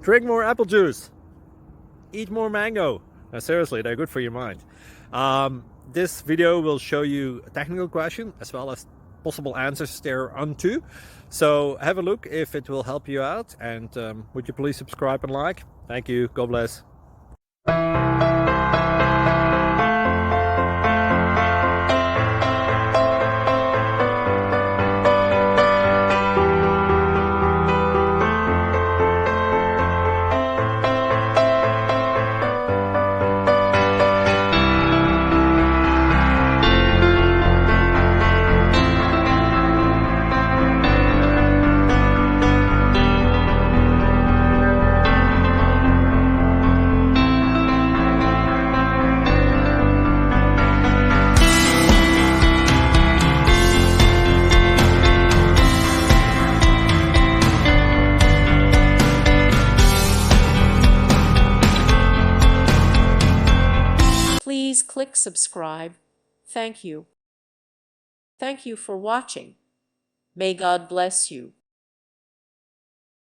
Drink more apple juice. Eat more mango. Now, seriously, they're good for your mind. This video will show you a technical question as well as possible answers thereunto. So have a look if it will help you out, and would you please subscribe and like? Thank you. God bless. Please click subscribe. Thank you. Thank you for watching. May God bless you.